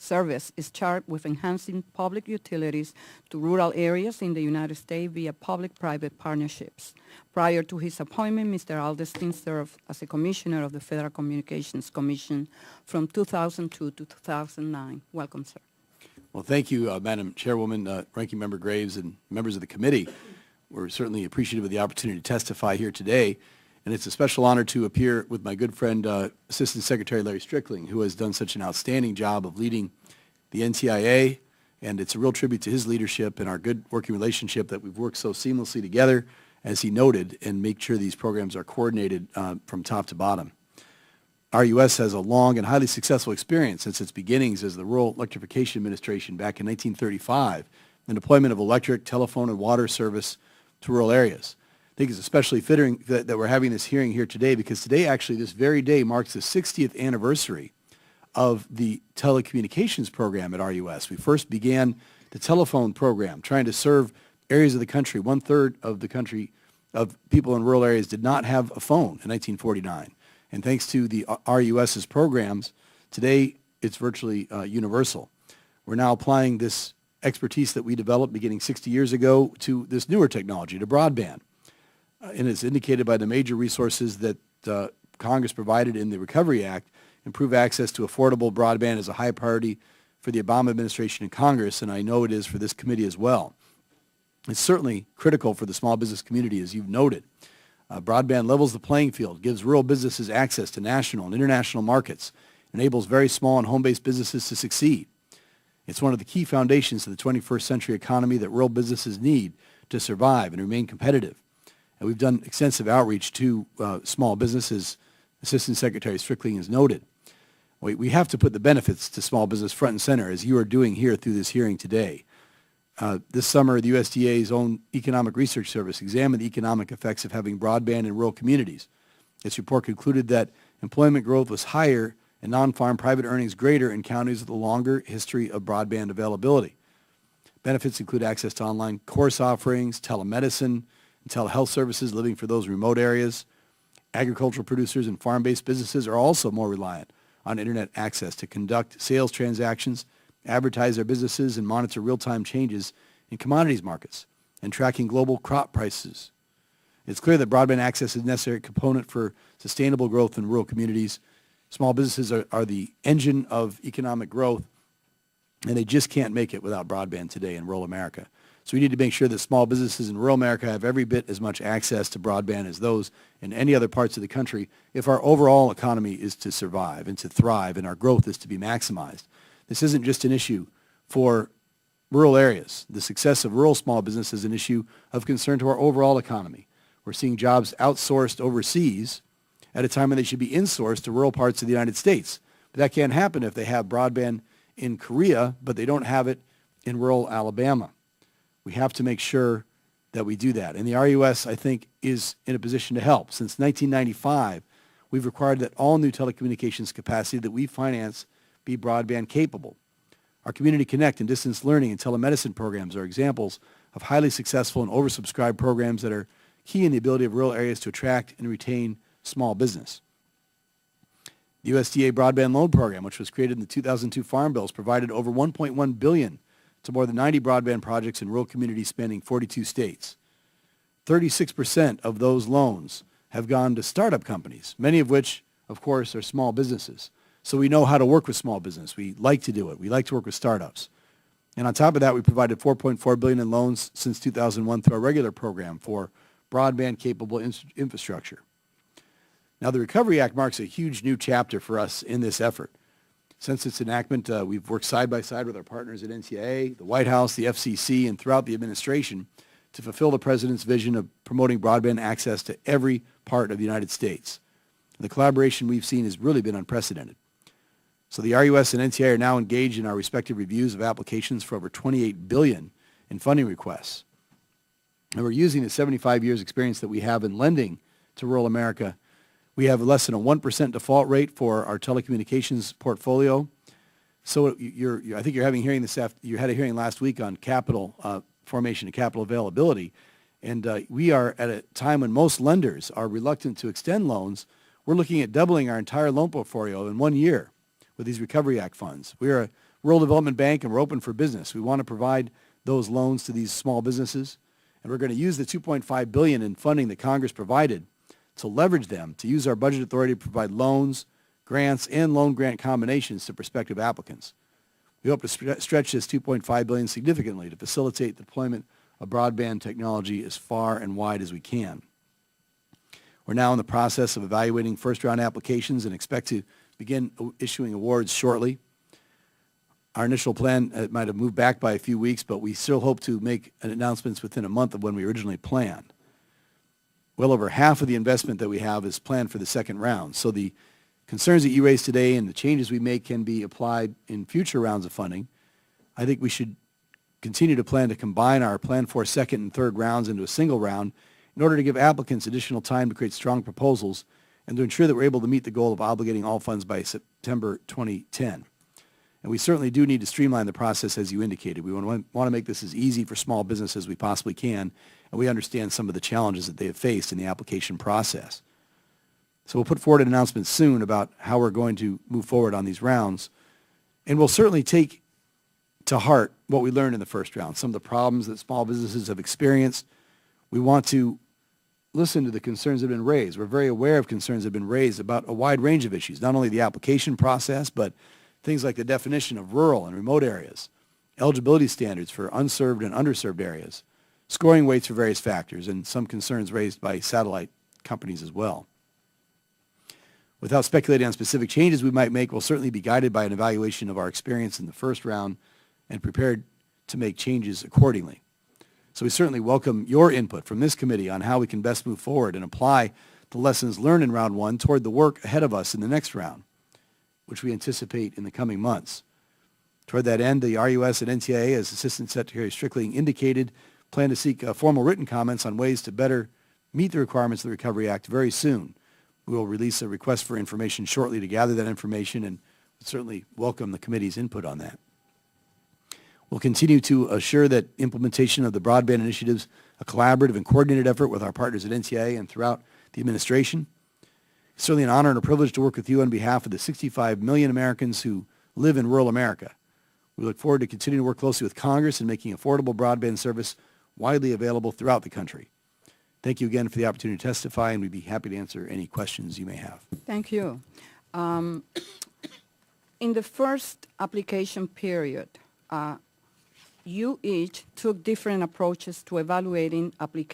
Service is charged with enhancing public utilities to rural areas in the United States via public-private partnerships. Prior to his appointment, Mr. Adelstein served as a commissioner of the Federal Communications Commission from 2002 to 2009. Welcome, sir. Well, thank you, Madam Chairwoman, Ranking Member Graves, and members of the committee. We're certainly appreciative of the opportunity to testify here today, and it's a special honor to appear with my good friend, Assistant Secretary Larry Strickling, who has done such an outstanding job of leading the NTIA, and it's a real tribute to his leadership and our good working relationship that we've worked so seamlessly together, as he noted, and make sure these programs are coordinated from top to bottom. RUS has a long and highly successful experience since its beginnings as the Rural Electrification Administration back in 1935, the deployment of electric, telephone, and water service to rural areas. I think it's especially fitting that we're having this hearing here today because today, actually, this very day marks the 60th anniversary of the telecommunications program at RUS. We first began the telephone program, trying to serve areas of the country. 1/3 of the country of people in rural areas did not have a phone in 1949. And thanks to the RUS's programs, today it's virtually universal. We're now applying this expertise that we developed beginning 60 years ago to this newer technology, to broadband. And it's indicated by the major resources that Congress provided in the Recovery Act. Improve access to affordable broadband is a high priority for the Obama administration and Congress, and I know it is for this committee as well. It's certainly critical for the small business community, as you've noted. Broadband levels the playing field, gives rural businesses access to national and international markets, enables very small and home-based businesses to succeed. It's one of the key foundations of the 21st century economy that rural businesses need to survive and remain competitive. And we've done extensive outreach to small businesses, Assistant Secretary Strickling has noted. We have to put the benefits to small business front and center, as you are doing here through this hearing today. This summer, the USDA's own Economic Research Service examined the economic effects of having broadband in rural communities. Its report concluded that employment growth was higher and non-farm private earnings greater in counties with a longer history of broadband availability. Benefits include access to online course offerings, telemedicine, and telehealth services living for those remote areas. Agricultural producers and farm-based businesses are also more reliant on internet access to conduct sales transactions, advertise their businesses, and monitor real-time changes in commodities markets and tracking global crop prices. It's clear that broadband access is a necessary component for sustainable growth in rural communities. Small businesses are the engine of economic growth, and they just can't make it without broadband today in rural America. So we need to make sure that small businesses in rural America have every bit as much access to broadband as those in any other parts of the country if our overall economy is to survive and to thrive and our growth is to be maximized. This isn't just an issue for rural areas. The success of rural small business is an issue of concern to our overall economy. We're seeing jobs outsourced overseas at a time when they should be insourced to rural parts of the United States. But that can't happen if they have broadband in Korea, but they don't have it in rural Alabama. We have to make sure that we do that. And the RUS, I think, is in a position to help. Since 1995, we've required that all new telecommunications capacity that we finance be broadband capable. Our Community Connect and distance learning and telemedicine programs are examples of highly successful and oversubscribed programs that are key in the ability of rural areas to attract and retain small business. The USDA Broadband Loan Program, which was created in the 2002 Farm Bills, provided over $1.1 billion to more than 90 broadband projects in rural communities spanning 42 states. 36% of those loans have gone to startup companies, many of which, of course, are small businesses. So we know how to work with small business. We like to do it. We like to work with startups. And on top of that, we provided $4.4 billion in loans since 2001 through our regular program for broadband-capable infrastructure. Now, the Recovery Act marks a huge new chapter for us in this effort. Since its enactment, we've worked side by side with our partners at NTIA, the White House, the FCC, and throughout the administration to fulfill the President's vision of promoting broadband access to every part of the United States. The collaboration we've seen has really been unprecedented. So the RUS and NTIA are now engaged in our respective reviews of applications for over $28 billion in funding requests. And we're using the 75 years experience that we have in lending to rural America. We have less than a 1% default rate for our telecommunications portfolio. So I think you're having a hearing you had a hearing last week on capital formation and capital availability. And we are at a time when most lenders are reluctant to extend loans. We're looking at doubling our entire loan portfolio in 1 year with these Recovery Act funds. We're Rural Development Bank, and we're open for business. We want to provide those loans to these small businesses, and we're going to use the $2.5 billion in funding that Congress provided to leverage them, to use our budget authority to provide loans, grants, and loan grant combinations to prospective applicants. We hope to stretch this $2.5 billion significantly to facilitate the deployment of broadband technology as far and wide as we can. We're now in the process of evaluating first-round applications and expect to begin issuing awards shortly. Our initial plan might have moved back by a few weeks, but we still hope to make announcements within a month of when we originally planned. Well over half of the investment that we have is planned for the second round. So the concerns that you raised today and the changes we make can be applied in future rounds of funding. I think we should continue to plan to combine our plan for second and third rounds into a single round in order to give applicants additional time to create strong proposals and to ensure that we're able to meet the goal of obligating all funds by September 2010. And we certainly do need to streamline the process as you indicated. We want to make this as easy for small business as we possibly can, and we understand some of the challenges that they have faced in the application process. So we'll put forward an announcement soon about how we're going to move forward on these rounds, and we'll certainly take to heart what we learned in the first round, some of the problems that small businesses have experienced. We want to listen to the concerns that have been raised. We're very aware of concerns that have been raised about a wide range of issues, not only the application process, but things like the definition of rural and remote areas, eligibility standards for unserved and underserved areas, scoring weights for various factors, and some concerns raised by satellite companies as well. Without speculating on specific changes we might make, we'll certainly be guided by an evaluation of our experience in the first round and prepared to make changes accordingly. So we certainly welcome your input from this committee on how we can best move forward and apply the lessons learned in round one toward the work ahead of us in the next round, which we anticipate in the coming months. Toward that end, the RUS and NTIA, as Assistant Secretary Strickling indicated, plan to seek formal written comments on ways to better meet the requirements of the Recovery Act very soon. We will release a request for information shortly to gather that information, and certainly welcome the committee's input on that. We'll continue to assure that implementation of the broadband initiatives a collaborative and coordinated effort with our partners at NTIA and throughout the administration. It's certainly an honor and a privilege to work with you on behalf of the 65 million Americans who live in rural America. We look forward to continuing to work closely with Congress in making affordable broadband service widely available throughout the country. Thank you again for the opportunity to testify, and we'd be happy to answer any questions you may have. Thank you. In the first application period, you each took different approaches to evaluating applications.